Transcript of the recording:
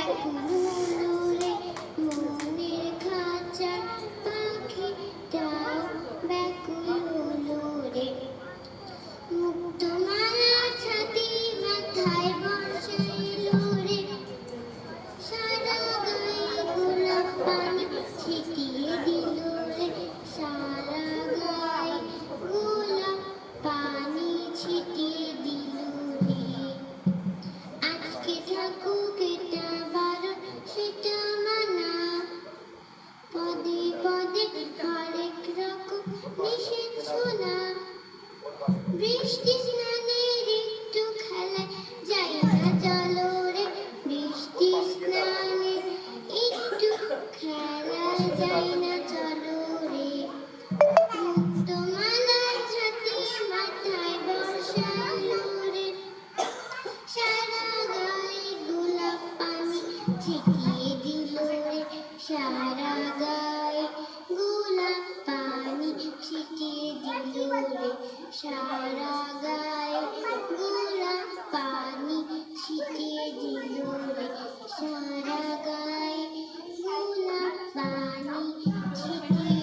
ব্যাকুল হলো রে মনের খাঁচার পাখিটাও ব্যাকুল হলো রে। মুক্তমালার ছাতি মাথায় বসাইলো রে, সারা গায়ে গোলাপ পানি ছিটিয়ে দিল রে, সারা গায়ে গোলাপ পানি ছিটিয়ে দিল রে। আজকে থাকুক এটা বারণ সেটা মানা, পদে পদে হরেক রকম নিষেধ শোনা। বৃষ্টি স্নানের একটু খেলায় যাই না চলো রে, বৃষ্টি স্নানের একটু খেলায় যাই না চলো রে। মুক্তমালার ছাতি মাথায় বসালো রে, সারা গায়ে গোলাপ পানি ছিটিয়ে দিল রে, সারা গায়ে গোলাপ পানি ছিটিয়ে দিল রে, সারা গায়ে গোলাপ পানি ছিটিয়ে দিল রে, সারা গায়ে গোলাপ পানি ছিটিয়ে